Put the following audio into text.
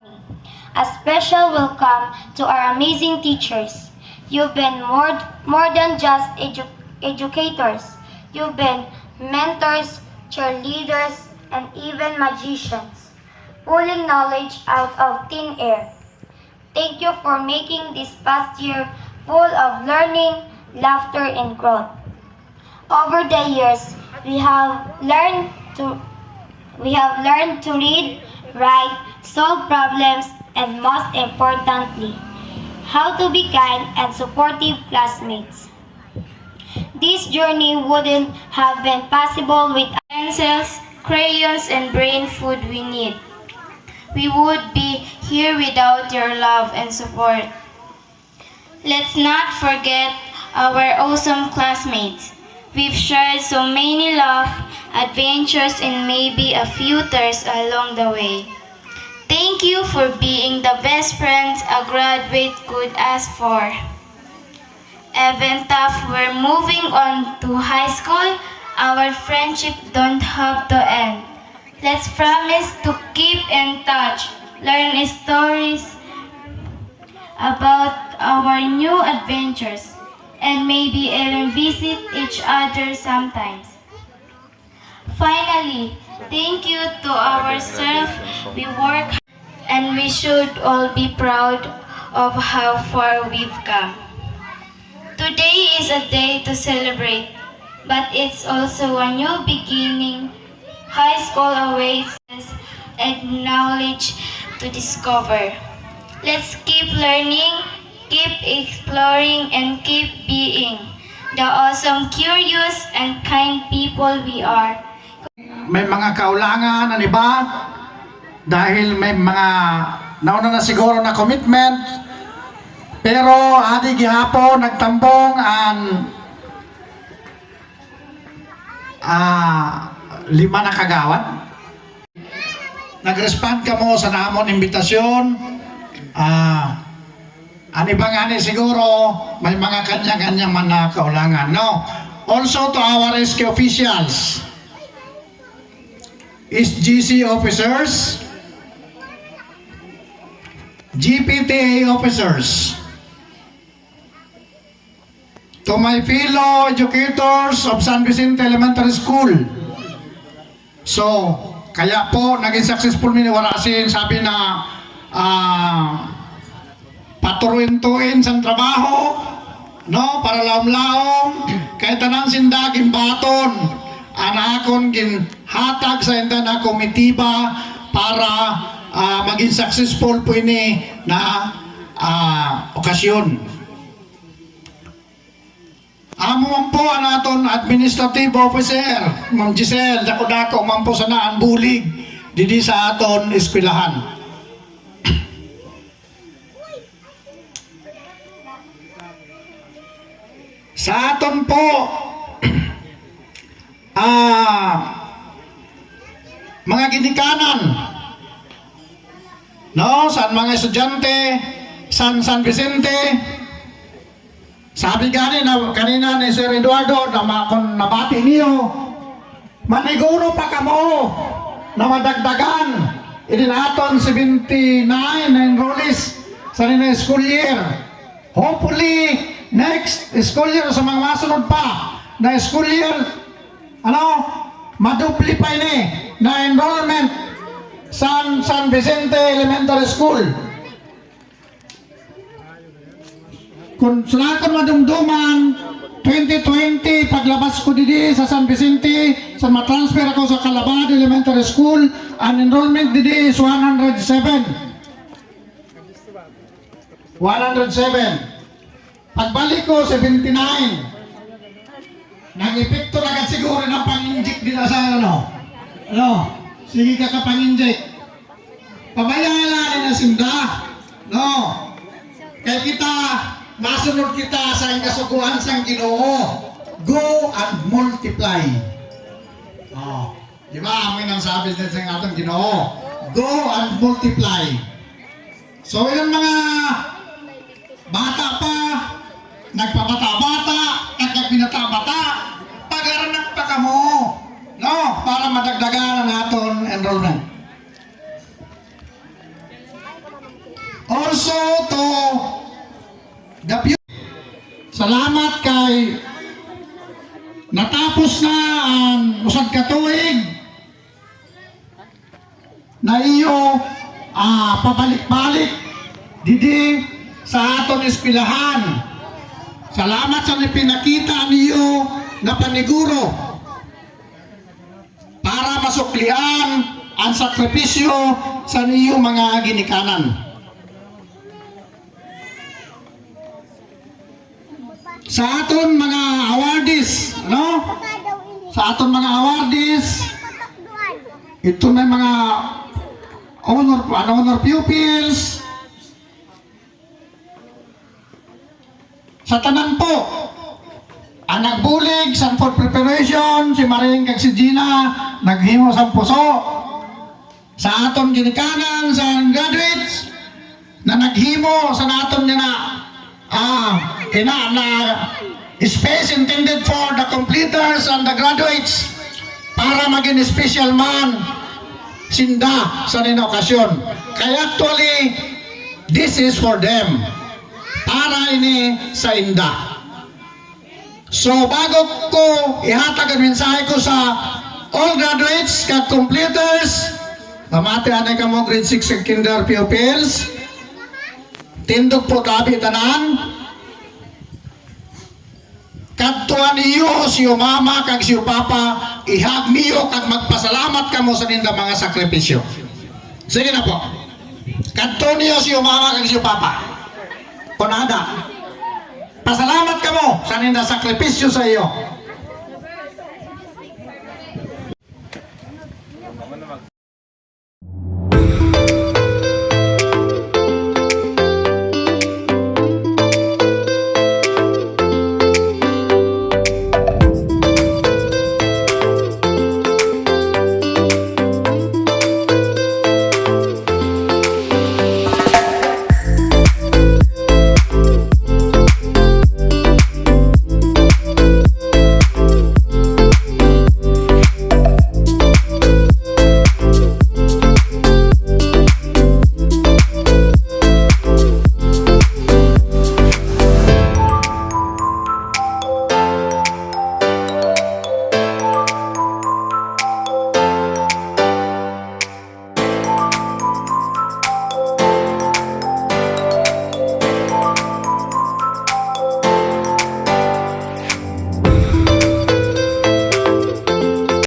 A special welcome to our amazing teachers. You've been more than just educators. You've been mentors, cheerleaders, and even magicians, pulling knowledge out of thin air. Thank you for making this past year full of learning, laughter, and growth. Over the years, we have learned to read, write, solve problems, and most importantly, how to be kind and supportive classmates. This journey wouldn't have been possible with pencils, crayons, and brain food we need. We would be here without your love and support. Let's not forget our awesome classmates. We've shared so many love, adventures, and maybe a few tears along the way. Thank you for being the best friends a graduate could ask for. Even tough, we're moving on to high school. Our friendship don't have to end. Let's promise to keep in touch, learn stories about our new adventures, and maybe even visit each other sometimes. Finally, thank you to ourselves. We work and we should all be proud of how far we've come. Today is a day to celebrate, but it's also a new beginning. High school awaits us and knowledge to discover. Let's keep learning, keep exploring, and keep being the awesome, curious, and kind people we are. May mga kaulangan, ano ba? Dahil may mga nauna na siguro na commitment. Pero adi gihapon nagtambong ang 5 na kagawad. Nag-respond ka mo sa namon imbitasyon. Ani ba nga ni siguro may mga kanya-kanya man na kaulangan, no? Also to our rescue officials, SGC officers, GPTA officers, to my fellow educators of San Vicente Elementary School. So, kaya po naging successful mi ni Warasin, sabi na paturuin-tuin sa trabaho, no, para laom-laom, kahit tanang sindagin baton, anakon gin hatag sa inda na komitiba para maging successful po ini na okasyon. Amo man po ang aton administrative officer, Ma'am Giselle, dako-dako man po sana ang bulig didi sa aton eskwelahan. Sa aton po mga ginikanan, no, sa mga estudyante San Vicente, sabi kanina ni Sir Eduardo na nabati niyo, maniguro pa kamo na madagdagan idin aton 79 na enrollees sa nina school year. Hopefully next school year sa mga masunod pa na school year, madupli pa ini na enrollment San Vicente Elementary School. Kung sulakon madumduman 2020 paglabas ko didi sa San Vicente, sa matransfer ako sa Calabad Elementary School, ang enrollment didi is 107. Pagbalik ko 79. Nag-epekto na siguro ng pang-inject din sa sige ka pang-inject. Pabayaan na sinda, no? Kaya kita masunod kita sa kasuguhan sang Ginoo. Go and multiply. Di ba? Amoy nang sabi din sa atong Ginoo. Go and multiply. So yung mga bata pa, nagpabata-bata, nagpabinata-bata, pag-aranak pa kamo, no? Para madagdagan naton enrollment. na iyo pabalik-balik didi sa aton eskwelahan. Salamat sa pinakita niyo na paniguro para masuklian ang sakripisyo sa niyo mga ginikanan. Sa aton mga awardees, no? Sa aton mga awardees, ito na yung mga honor pupils. Sa tanan po, ang nagbulig sa food preparation, si Maring kag si Gina, naghimo sa puso. Sa aton ginikanan, sa graduates, na naghimo sa naton niya na space intended for the completers and the graduates para maging special man sinda sa nina okasyon. Kaya actually, this is for them. Para ini sa inda. So bago ko ihatag ang mensahe ko sa all graduates kag completers, mamati anay ka mo grade 6 kag kinder pupils, tindog po tabi tanan, kadtuan niyo si mama kag si papa, ihag niyo kag magpasalamat kamo sa ninda mga sakripisyo. Sige na po. Kadtuan niyo si mama kag si papa. Kunada, pasalamat ka mo sa ninda sakripisyo sa iyo.